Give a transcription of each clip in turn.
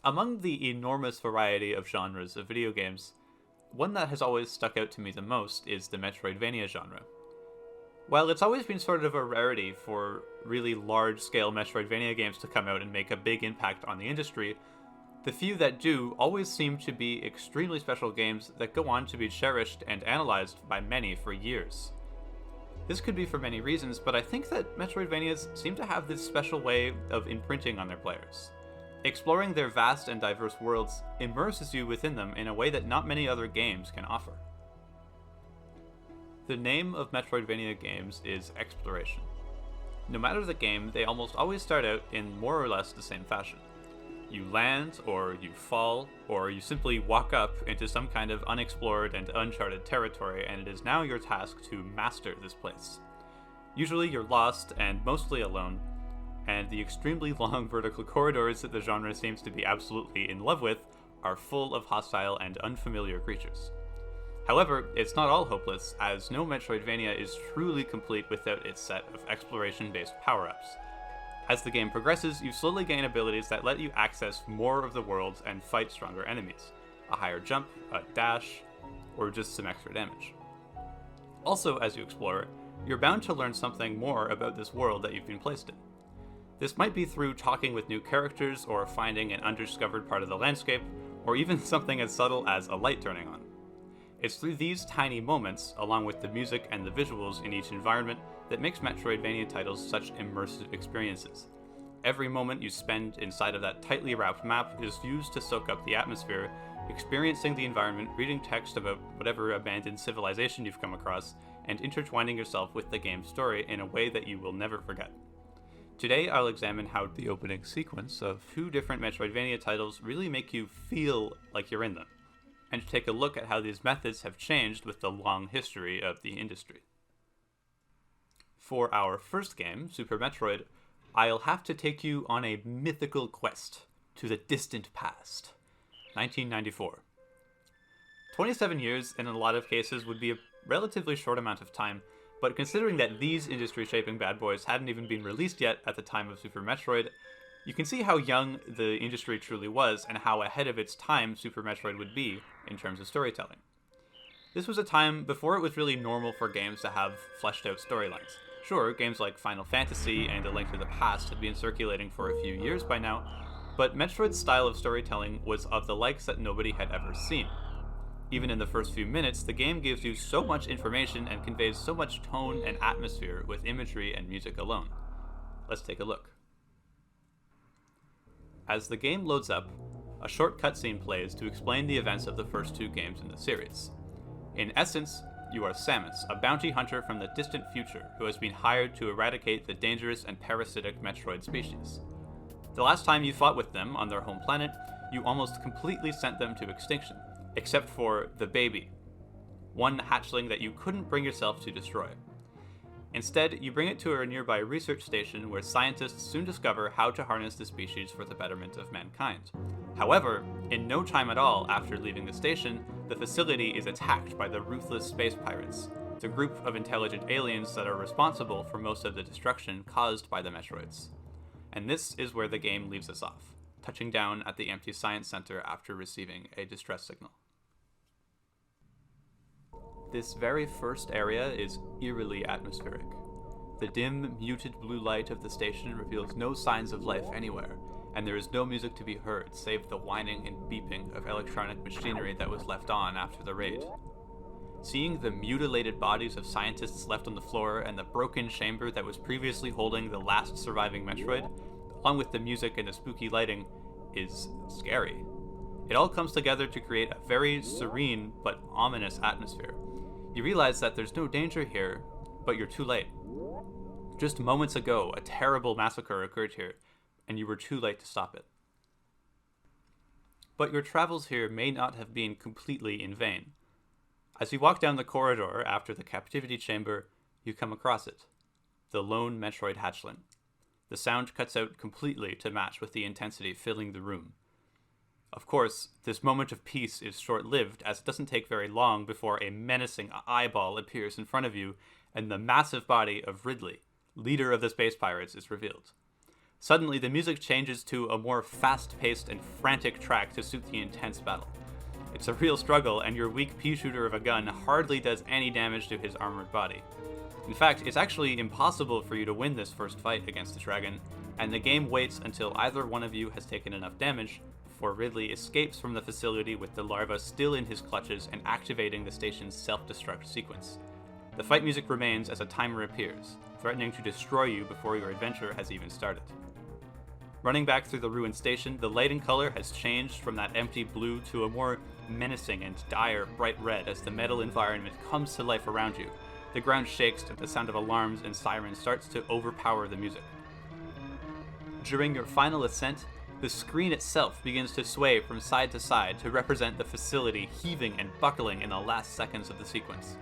Among the enormous variety of genres of video games, one that has always stuck out to me the most is the Metroidvania genre. While it's always been sort of a rarity for really large-scale Metroidvania games to come out and make a big impact on the industry, the few that do always seem to be extremely special games that go on to be cherished and analyzed by many for years. This could be for many reasons, but I think that Metroidvanias seem to have this special way of imprinting on their players. Exploring their vast and diverse worlds immerses you within them in a way that not many other games can offer. The name of Metroidvania games is exploration. No matter the game, they almost always start out in more or less the same fashion. You land, or you fall, or you simply walk up into some kind of unexplored and uncharted territory, and it is now your task to master this place. Usually you're lost and mostly alone, and the extremely long vertical corridors that the genre seems to be absolutely in love with are full of hostile and unfamiliar creatures. However, it's not all hopeless, as no Metroidvania is truly complete without its set of exploration-based power-ups. As the game progresses, you slowly gain abilities that let you access more of the world and fight stronger enemies. A higher jump, a dash, or just some extra damage. Also, as you explore, you're bound to learn something more about this world that you've been placed in. This might be through talking with new characters, or finding an undiscovered part of the landscape, or even something as subtle as a light turning on. It's through these tiny moments, along with the music and the visuals in each environment, that makes Metroidvania titles such immersive experiences. Every moment you spend inside of that tightly wrapped map is used to soak up the atmosphere, experiencing the environment, reading text about whatever abandoned civilization you've come across, and intertwining yourself with the game's story in a way that you will never forget. Today I'll examine how the opening sequence of 2 different Metroidvania titles really make you feel like you're in them, and take a look at how these methods have changed with the long history of the industry. For our first game, Super Metroid, I'll have to take you on a mythical quest to the distant past. 1994. 27 years in a lot of cases would be a relatively short amount of time, but considering that these industry-shaping bad boys hadn't even been released yet at the time of Super Metroid, you can see how young the industry truly was and how ahead of its time Super Metroid would be in terms of storytelling. This was a time before it was really normal for games to have fleshed out storylines. Sure, games like Final Fantasy and A Link to the Past had been circulating for a few years by now, but Metroid's style of storytelling was of the likes that nobody had ever seen. Even in the first few minutes, the game gives you so much information and conveys so much tone and atmosphere with imagery and music alone. Let's take a look. As the game loads up, a short cutscene plays to explain the events of the first 2 games in the series. In essence, you are Samus, a bounty hunter from the distant future who has been hired to eradicate the dangerous and parasitic Metroid species. The last time you fought with them on their home planet, you almost completely sent them to extinction, except for the baby, one hatchling that you couldn't bring yourself to destroy. Instead, you bring it to a nearby research station where scientists soon discover how to harness the species for the betterment of mankind. However, in no time at all after leaving the station, the facility is attacked by the ruthless space pirates, the group of intelligent aliens that are responsible for most of the destruction caused by the Metroids. And this is where the game leaves us off, touching down at the empty science center after receiving a distress signal. This very first area is eerily atmospheric. The dim, muted blue light of the station reveals no signs of life anywhere, and there is no music to be heard save the whining and beeping of electronic machinery that was left on after the raid. Seeing the mutilated bodies of scientists left on the floor and the broken chamber that was previously holding the last surviving Metroid, along with the music and the spooky lighting, is scary. It all comes together to create a very serene but ominous atmosphere. You realize that there's no danger here, but you're too late. Just moments ago, a terrible massacre occurred here, and you were too late to stop it. But your travels here may not have been completely in vain. As you walk down the corridor after the captivity chamber, you come across it. The lone Metroid hatchling. The sound cuts out completely to match with the intensity filling the room. Of course, this moment of peace is short-lived, as it doesn't take very long before a menacing eyeball appears in front of you, and the massive body of Ridley, leader of the space pirates, is revealed. Suddenly, the music changes to a more fast-paced and frantic track to suit the intense battle. It's a real struggle, and your weak pea shooter of a gun hardly does any damage to his armored body. In fact, it's actually impossible for you to win this first fight against the dragon, and the game waits until either one of you has taken enough damage before Ridley escapes from the facility with the larva still in his clutches and activating the station's self-destruct sequence. The fight music remains as a timer appears, threatening to destroy you before your adventure has even started. Running back through the ruined station, the lighting color has changed from that empty blue to a more menacing and dire bright red as the metal environment comes to life around you. The ground shakes and the sound of alarms and sirens starts to overpower the music. During your final ascent, the screen itself begins to sway from side to side to represent the facility heaving and buckling in the last seconds of the sequence.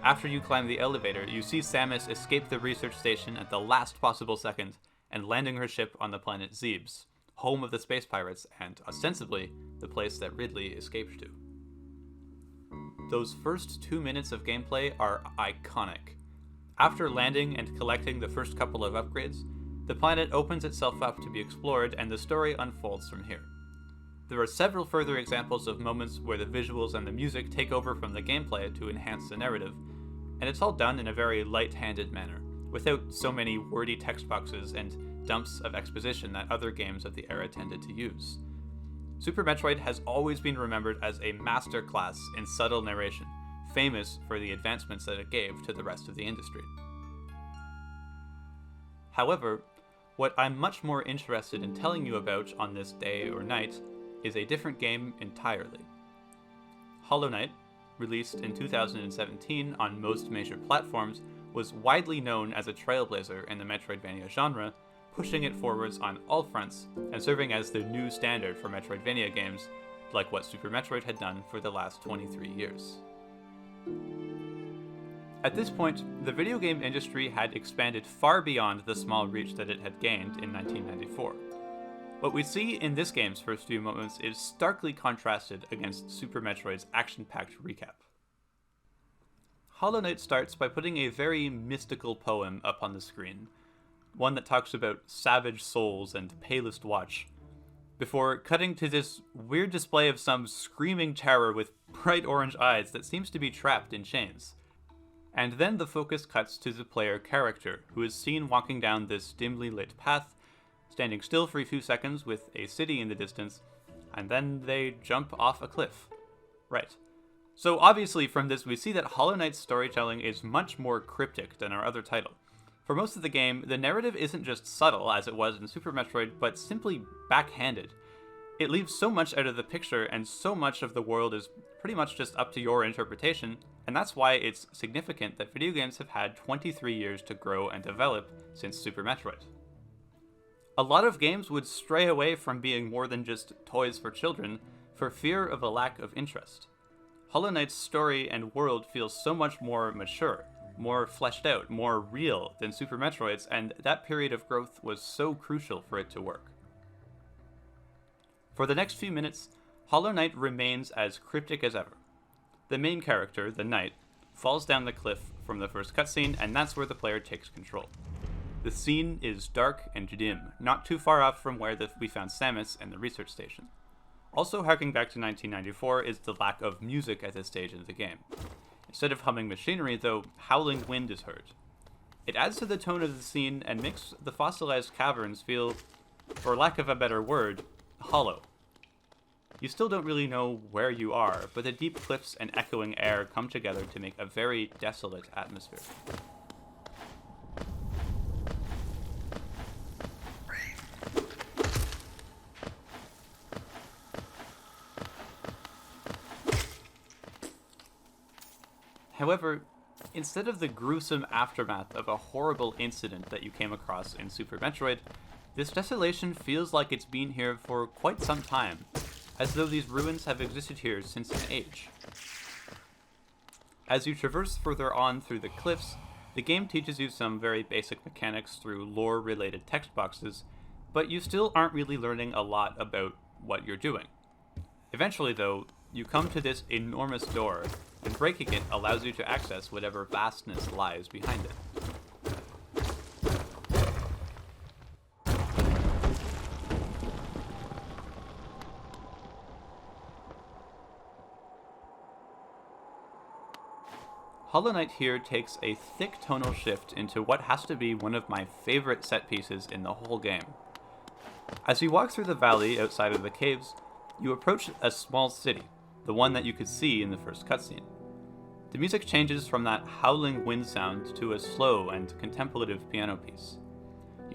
After you climb the elevator, you see Samus escape the research station at the last possible second and landing her ship on the planet Zebes, home of the space pirates and, ostensibly, the place that Ridley escaped to. Those first 2 minutes of gameplay are iconic. After landing and collecting the first couple of upgrades, the planet opens itself up to be explored and the story unfolds from here. There are several further examples of moments where the visuals and the music take over from the gameplay to enhance the narrative, and it's all done in a very light-handed manner, without so many wordy text boxes and dumps of exposition that other games of the era tended to use. Super Metroid has always been remembered as a masterclass in subtle narration, famous for the advancements that it gave to the rest of the industry. However, what I'm much more interested in telling you about on this day or night is a different game entirely. Hollow Knight, released in 2017 on most major platforms, was widely known as a trailblazer in the Metroidvania genre, pushing it forwards on all fronts and serving as the new standard for Metroidvania games, like what Super Metroid had done for the last 23 years. At this point, the video game industry had expanded far beyond the small reach that it had gained in 1994. What we see in this game's first few moments is starkly contrasted against Super Metroid's action-packed recap. Hollow Knight starts by putting a very mystical poem up on the screen, one that talks about savage souls and palest watch, before cutting to this weird display of some screaming terror with bright orange eyes that seems to be trapped in chains. And then the focus cuts to the player character, who is seen walking down this dimly lit path, standing still for a few seconds with a city in the distance, and then they jump off a cliff. Right. So obviously from this we see that Hollow Knight's storytelling is much more cryptic than our other title. For most of the game, the narrative isn't just subtle, as it was in Super Metroid, but simply backhanded. It leaves so much out of the picture, and so much of the world is pretty much just up to your interpretation, and that's why it's significant that video games have had 23 years to grow and develop since Super Metroid. A lot of games would stray away from being more than just toys for children for fear of a lack of interest. Hollow Knight's story and world feels so much more mature, more fleshed out, more real than Super Metroid's, and that period of growth was so crucial for it to work. For the next few minutes, Hollow Knight remains as cryptic as ever. The main character, the Knight, falls down the cliff from the first cutscene, and that's where the player takes control. The scene is dark and dim, not too far off from where we found Samus and the research station. Also harking back to 1994 is the lack of music at this stage in the game. Instead of humming machinery, though, howling wind is heard. It adds to the tone of the scene and makes the fossilized caverns feel, for lack of a better word, hollow. You still don't really know where you are, but the deep cliffs and echoing air come together to make a very desolate atmosphere. However, instead of the gruesome aftermath of a horrible incident that you came across in Super Metroid, this desolation feels like it's been here for quite some time, as though these ruins have existed here since an age. As you traverse further on through the cliffs, the game teaches you some very basic mechanics through lore-related text boxes, but you still aren't really learning a lot about what you're doing. Eventually, though, you come to this enormous door, and breaking it allows you to access whatever vastness lies behind it. Hollow Knight here takes a thick tonal shift into what has to be one of my favorite set pieces in the whole game. As you walk through the valley outside of the caves, you approach a small city, the one that you could see in the first cutscene. The music changes from that howling wind sound to a slow and contemplative piano piece.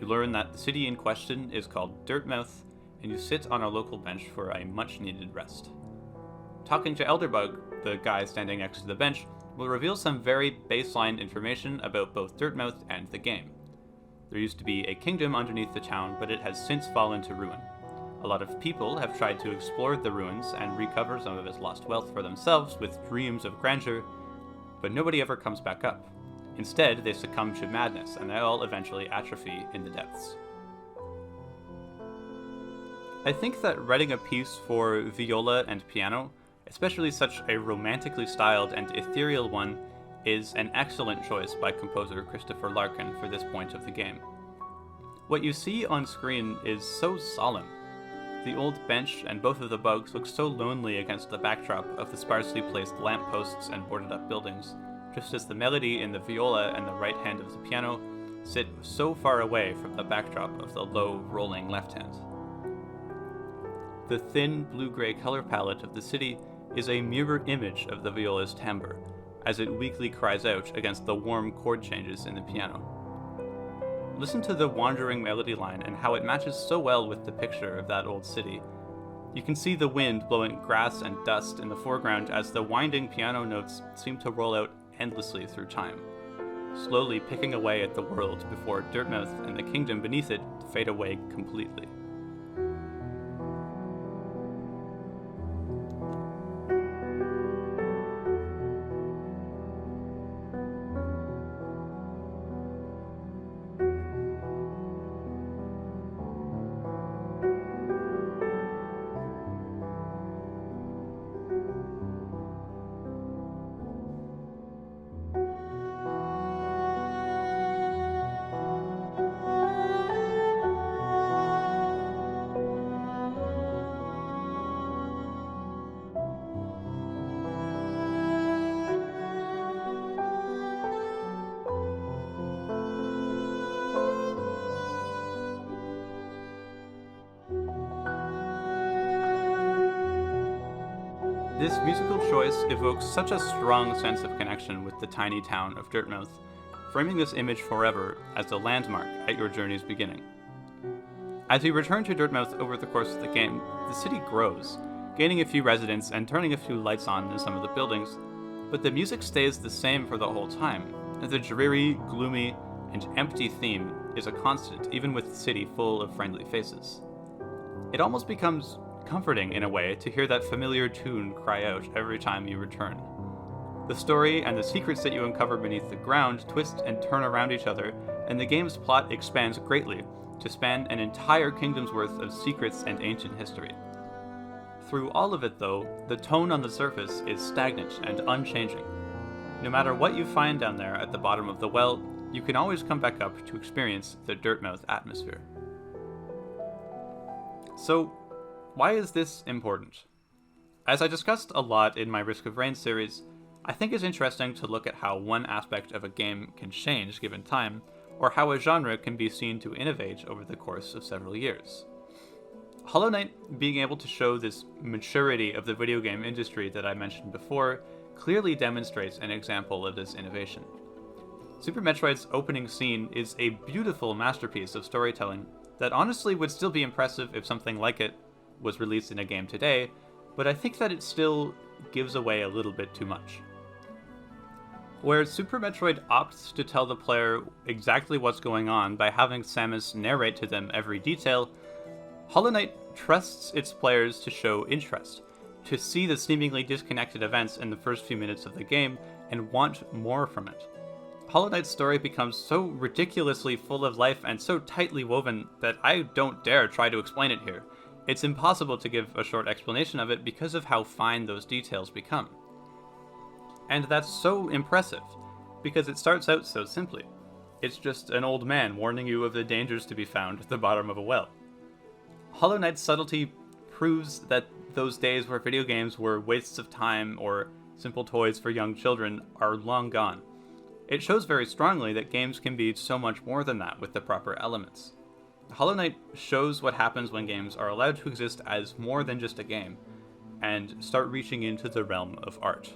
You learn that the city in question is called Dirtmouth, and you sit on a local bench for a much-needed rest. Talking to Elderbug, the guy standing next to the bench, will reveal some very baseline information about both Dirtmouth and the game. There used to be a kingdom underneath the town, but it has since fallen to ruin. A lot of people have tried to explore the ruins and recover some of its lost wealth for themselves with dreams of grandeur, but nobody ever comes back up. Instead, they succumb to madness, and they all eventually atrophy in the depths. I think that writing a piece for viola and piano, especially such a romantically styled and ethereal one, is an excellent choice by composer Christopher Larkin for this point of the game. What you see on screen is so solemn. The old bench and both of the bugs look so lonely against the backdrop of the sparsely placed lampposts and boarded up buildings, just as the melody in the viola and the right hand of the piano sit so far away from the backdrop of the low, rolling left hand. The thin blue-gray color palette of the city is a mirror image of the viola's timbre, as it weakly cries out against the warm chord changes in the piano. Listen to the wandering melody line and how it matches so well with the picture of that old city. You can see the wind blowing grass and dust in the foreground as the winding piano notes seem to roll out endlessly through time, slowly picking away at the world before Dirtmouth and the kingdom beneath it fade away completely. This musical choice evokes such a strong sense of connection with the tiny town of Dirtmouth, framing this image forever as a landmark at your journey's beginning. As you return to Dirtmouth over the course of the game, the city grows, gaining a few residents and turning a few lights on in some of the buildings, but the music stays the same for the whole time, and the dreary, gloomy, and empty theme is a constant, even with the city full of friendly faces. It almost becomes comforting in a way to hear that familiar tune cry out every time you return. The story and the secrets that you uncover beneath the ground twist and turn around each other, and the game's plot expands greatly to span an entire kingdom's worth of secrets and ancient history. Through all of it, though, the tone on the surface is stagnant and unchanging. No matter what you find down there at the bottom of the well, you can always come back up to experience the Dirtmouth atmosphere. So, why is this important? As I discussed a lot in my Risk of Rain series, I think it's interesting to look at how one aspect of a game can change given time, or how a genre can be seen to innovate over the course of several years. Hollow Knight being able to show this maturity of the video game industry that I mentioned before clearly demonstrates an example of this innovation. Super Metroid's opening scene is a beautiful masterpiece of storytelling that honestly would still be impressive if something like it was released in a game today, but I think that it still gives away a little bit too much. Where Super Metroid opts to tell the player exactly what's going on by having Samus narrate to them every detail, Hollow Knight trusts its players to show interest, to see the seemingly disconnected events in the first few minutes of the game and want more from it. Hollow Knight's story becomes so ridiculously full of life and so tightly woven that I don't dare try to explain it here. It's impossible to give a short explanation of it because of how fine those details become. And that's so impressive, because it starts out so simply. It's just an old man warning you of the dangers to be found at the bottom of a well. Hollow Knight's subtlety proves that those days where video games were wastes of time or simple toys for young children are long gone. It shows very strongly that games can be so much more than that with the proper elements. Hollow Knight shows what happens when games are allowed to exist as more than just a game, and start reaching into the realm of art.